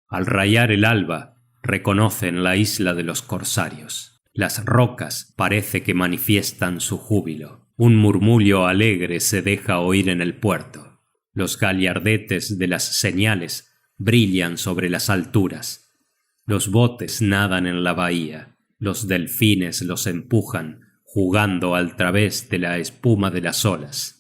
Al rayar el alba, reconocen la isla de los corsarios. Las rocas parece que manifiestan su júbilo. Un murmullo alegre se deja oír en el puerto. Los galiardetes de las señales brillan sobre las alturas. Los botes nadan en la bahía. Los delfines los empujan, jugando al través de la espuma de las olas.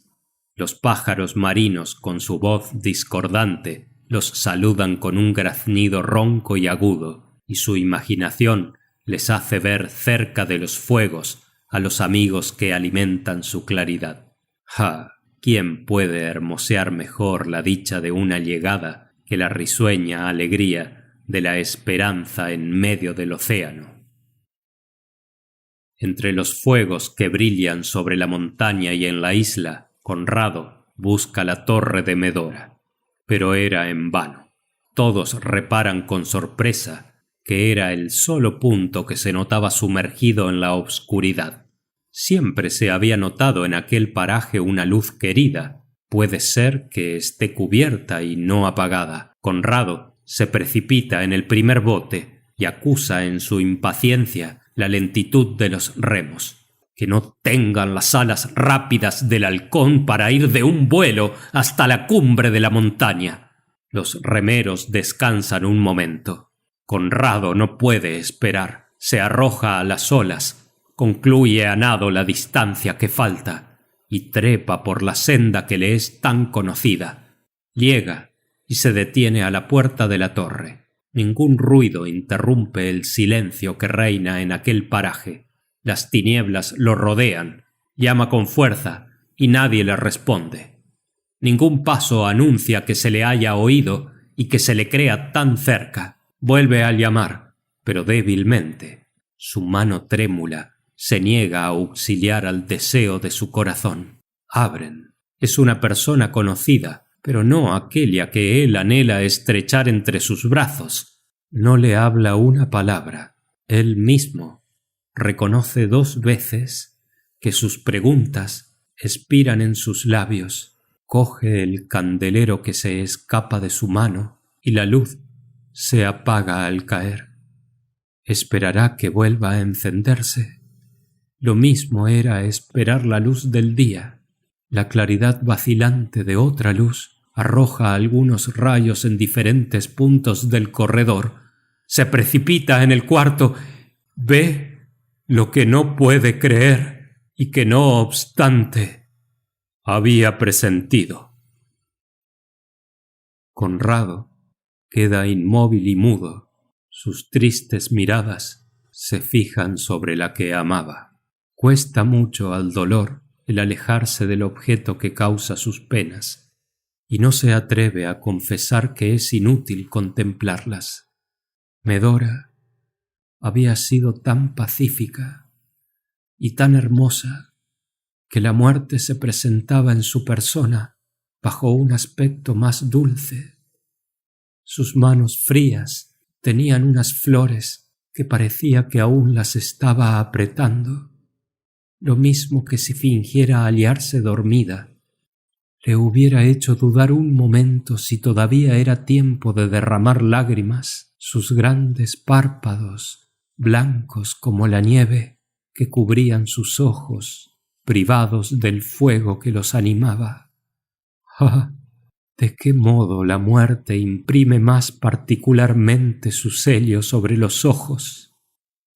Los pájaros marinos, con su voz discordante, los saludan con un graznido ronco y agudo, y su imaginación les hace ver cerca de los fuegos a los amigos que alimentan su claridad. ¿Quién puede hermosear mejor la dicha de una llegada que la risueña alegría de la esperanza en medio del océano? Entre los fuegos que brillan sobre la montaña y en la isla, Conrado busca la torre de Medora, pero era en vano. Todos reparan con sorpresa que era el solo punto que se notaba sumergido en la obscuridad. Siempre se había notado en aquel paraje una luz querida. Puede ser que esté cubierta y no apagada. Conrado se precipita en el primer bote y acusa en su impaciencia la lentitud de los remos. Que no tengan las alas rápidas del halcón para ir de un vuelo hasta la cumbre de la montaña. Los remeros descansan un momento. Conrado no puede esperar. Se arroja a las olas, concluye a nado la distancia que falta y trepa por la senda que le es tan conocida. Llega y se detiene a la puerta de la torre. Ningún ruido interrumpe el silencio que reina en aquel paraje. Las tinieblas lo rodean, llama con fuerza y nadie le responde. Ningún paso anuncia que se le haya oído y que se le crea tan cerca. Vuelve a llamar, pero débilmente. Su mano trémula se niega a auxiliar al deseo de su corazón. Abren. Es una persona conocida, pero no aquella que él anhela estrechar entre sus brazos. No le habla una palabra. Él mismo reconoce 2 veces que sus preguntas expiran en sus labios. Coge el candelero que se escapa de su mano y la luz se apaga al caer. ¿Esperará que vuelva a encenderse? Lo mismo era esperar la luz del día. La claridad vacilante de otra luz arroja algunos rayos en diferentes puntos del corredor, se precipita en el cuarto, ve lo que no puede creer y que no obstante había presentido. Conrado queda inmóvil y mudo. Sus tristes miradas se fijan sobre la que amaba. Cuesta mucho al dolor el alejarse del objeto que causa sus penas, y no se atreve a confesar que es inútil contemplarlas. Medora había sido tan pacífica y tan hermosa que la muerte se presentaba en su persona bajo un aspecto más dulce. Sus manos frías tenían unas flores que parecía que aún las estaba apretando, lo mismo que si fingiera hallarse dormida. Le hubiera hecho dudar un momento si todavía era tiempo de derramar lágrimas. Sus grandes párpados, blancos como la nieve, que cubrían sus ojos, privados del fuego que los animaba. ¡Ah! ¿De qué modo la muerte imprime más particularmente su sello sobre los ojos?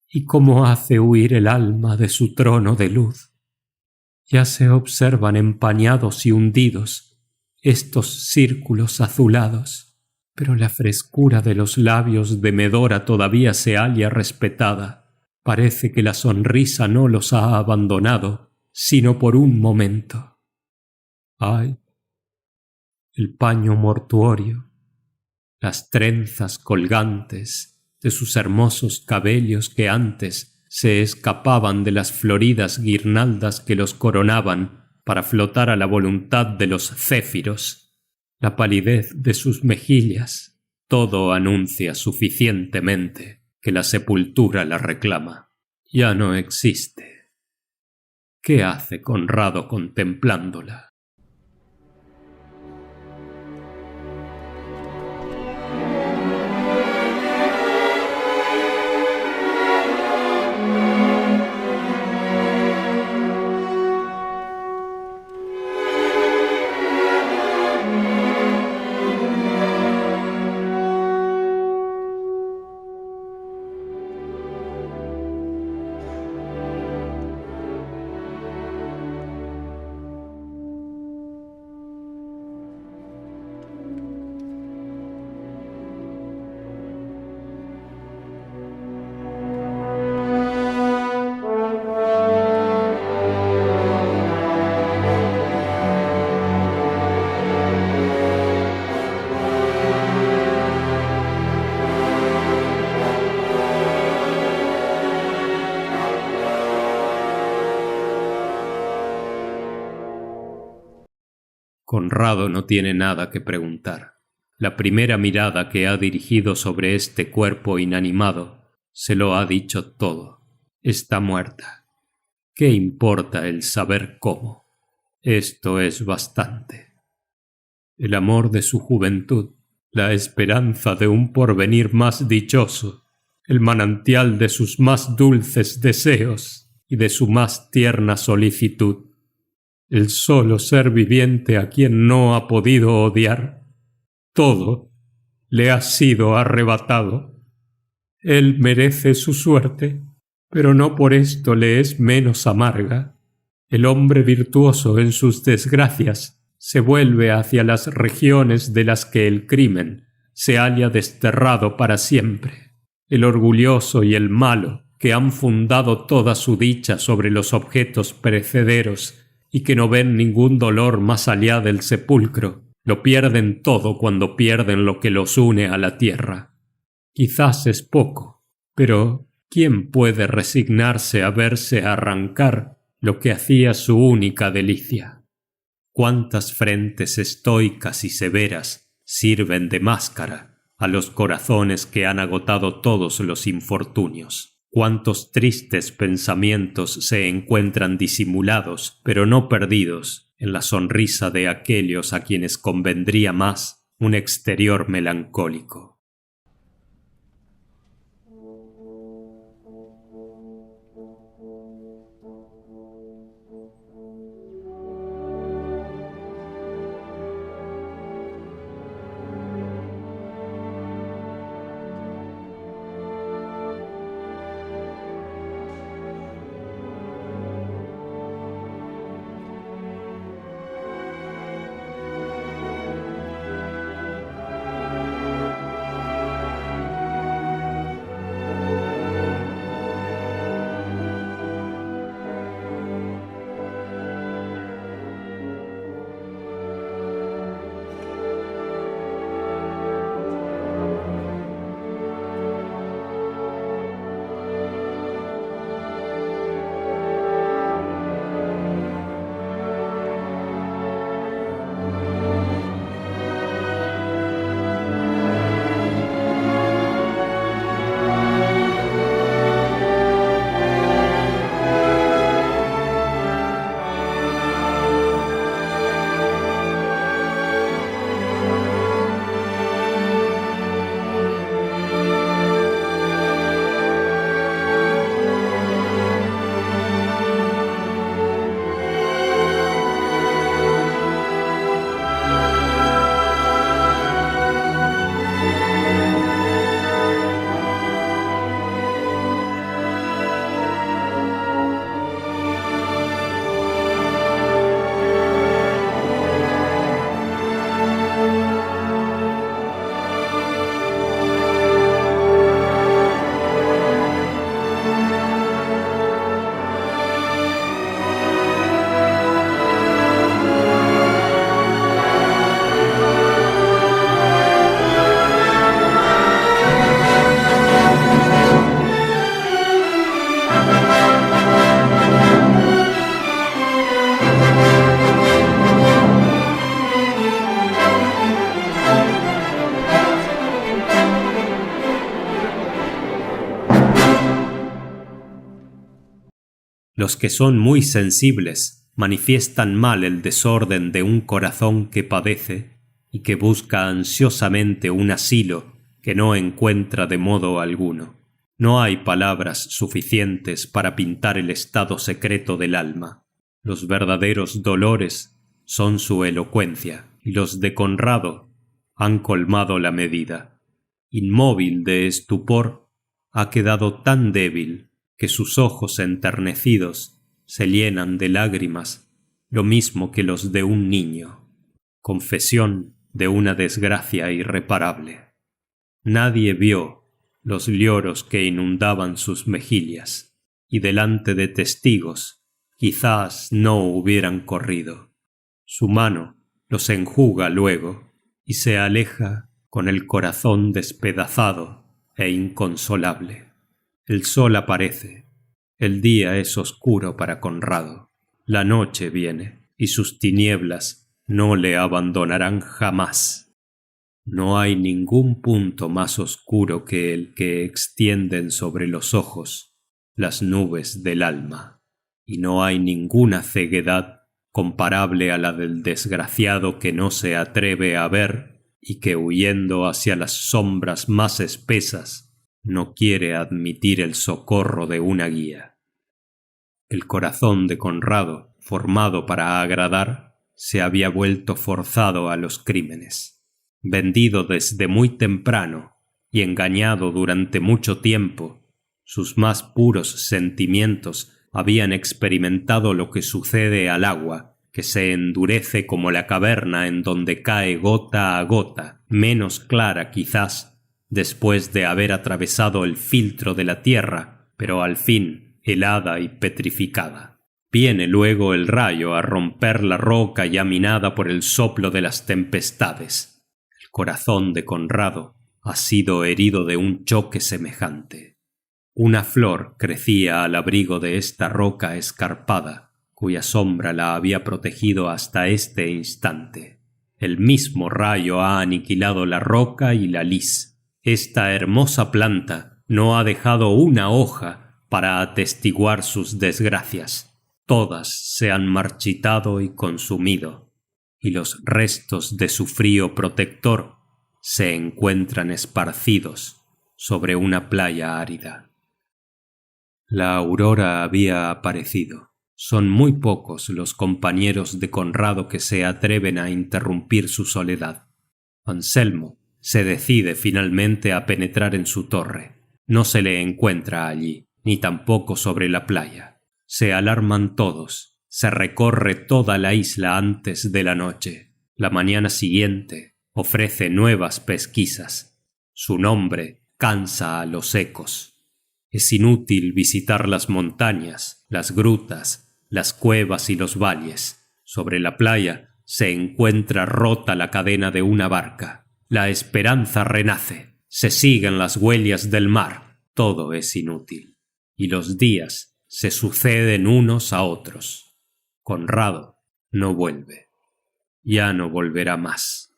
¿Y cómo hace huir el alma de su trono de luz? Ya se observan empañados y hundidos estos círculos azulados, pero la frescura de los labios de Medora todavía se halla respetada. Parece que la sonrisa no los ha abandonado, sino por un momento. ¡Ay! El paño mortuorio, las trenzas colgantes de sus hermosos cabellos que antes se escapaban de las floridas guirnaldas que los coronaban para flotar a la voluntad de los céfiros, la palidez de sus mejillas, todo anuncia suficientemente que la sepultura la reclama. Ya no existe. ¿Qué hace Conrado contemplándola? Conrado no tiene nada que preguntar. La primera mirada que ha dirigido sobre este cuerpo inanimado se lo ha dicho todo. Está muerta. ¿Qué importa el saber cómo? Esto es bastante. El amor de su juventud, la esperanza de un porvenir más dichoso, el manantial de sus más dulces deseos y de su más tierna solicitud. El solo ser viviente a quien no ha podido odiar. Todo le ha sido arrebatado. Él merece su suerte, pero no por esto le es menos amarga. El hombre virtuoso en sus desgracias se vuelve hacia las regiones de las que el crimen se halla desterrado para siempre. El orgulloso y el malo, que han fundado toda su dicha sobre los objetos perecederos y que no ven ningún dolor más allá del sepulcro, lo pierden todo cuando pierden lo que los une a la tierra. Quizás es poco, pero ¿quién puede resignarse a verse arrancar lo que hacía su única delicia? ¿Cuántas frentes estoicas y severas sirven de máscara a los corazones que han agotado todos los infortunios? Cuántos tristes pensamientos se encuentran disimulados, pero no perdidos, en la sonrisa de aquellos a quienes convendría más un exterior melancólico. Los que son muy sensibles manifiestan mal el desorden de un corazón que padece y que busca ansiosamente un asilo que no encuentra de modo alguno. No hay palabras suficientes para pintar el estado secreto del alma. Los verdaderos dolores son su elocuencia, y los de Conrado han colmado la medida. Inmóvil de estupor, ha quedado tan débil que sus ojos enternecidos se llenan de lágrimas, lo mismo que los de un niño. Confesión de una desgracia irreparable. Nadie vio los lloros que inundaban sus mejillas, y delante de testigos quizás no hubieran corrido. Su mano los enjuga luego y se aleja con el corazón despedazado e inconsolable. El sol aparece. El día es oscuro para Conrado. La noche viene y sus tinieblas no le abandonarán jamás. No hay ningún punto más oscuro que el que extienden sobre los ojos las nubes del alma, y no hay ninguna ceguedad comparable a la del desgraciado que no se atreve a ver y que, huyendo hacia las sombras más espesas, no quiere admitir el socorro de una guía. El corazón de Conrado, formado para agradar, se había vuelto forzado a los crímenes. Vendido desde muy temprano y engañado durante mucho tiempo, sus más puros sentimientos habían experimentado lo que sucede al agua, que se endurece como la caverna en donde cae gota a gota, menos clara quizás, después de haber atravesado el filtro de la tierra, pero al fin helada y petrificada. Viene luego el rayo a romper la roca ya minada por el soplo de las tempestades. El corazón de Conrado ha sido herido de un choque semejante. Una flor crecía al abrigo de esta roca escarpada, cuya sombra la había protegido hasta este instante. El mismo rayo ha aniquilado la roca y la lis. Esta hermosa planta no ha dejado una hoja para atestiguar sus desgracias. Todas se han marchitado y consumido, y los restos de su frío protector se encuentran esparcidos sobre una playa árida. La aurora había aparecido. Son muy pocos los compañeros de Conrado que se atreven a interrumpir su soledad. Anselmo se decide finalmente a penetrar en su torre. No se le encuentra allí, ni tampoco sobre la playa. Se alarman todos. Se recorre toda la isla antes de la noche. La mañana siguiente ofrece nuevas pesquisas. Su nombre cansa a los ecos. Es inútil visitar las montañas, las grutas, las cuevas y los valles. Sobre la playa se encuentra rota la cadena de una barca. La esperanza renace. Se siguen las huellas del mar. Todo es inútil. Y los días se suceden unos a otros. Conrado no vuelve. Ya no volverá más.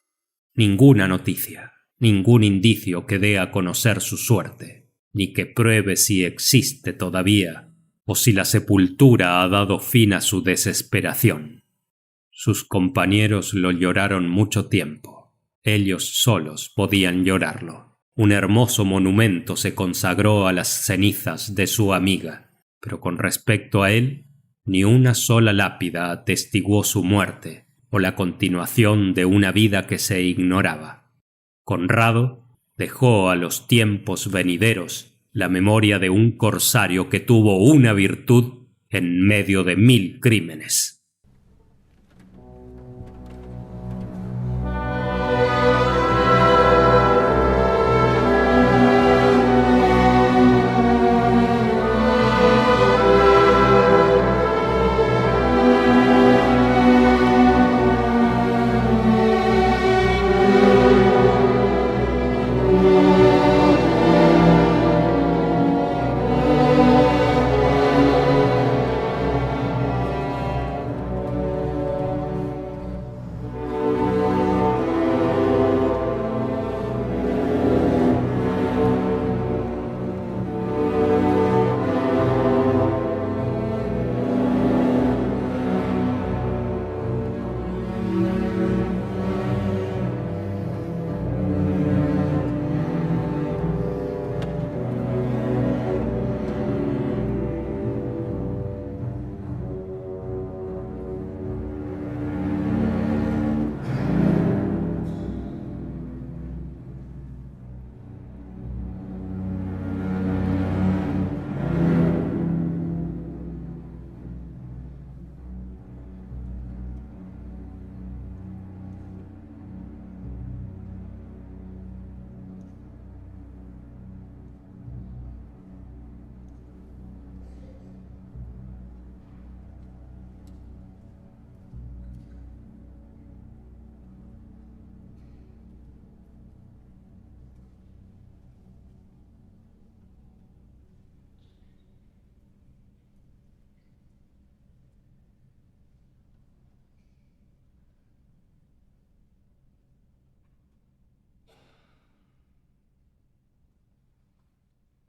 Ninguna noticia, ningún indicio que dé a conocer su suerte, ni que pruebe si existe todavía, o si la sepultura ha dado fin a su desesperación. Sus compañeros lo lloraron mucho tiempo. Ellos solos podían llorarlo. Un hermoso monumento se consagró a las cenizas de su amiga, pero con respecto a él, ni una sola lápida atestiguó su muerte o la continuación de una vida que se ignoraba. Conrado dejó a los tiempos venideros la memoria de un corsario que tuvo una virtud en medio de 1000 crímenes.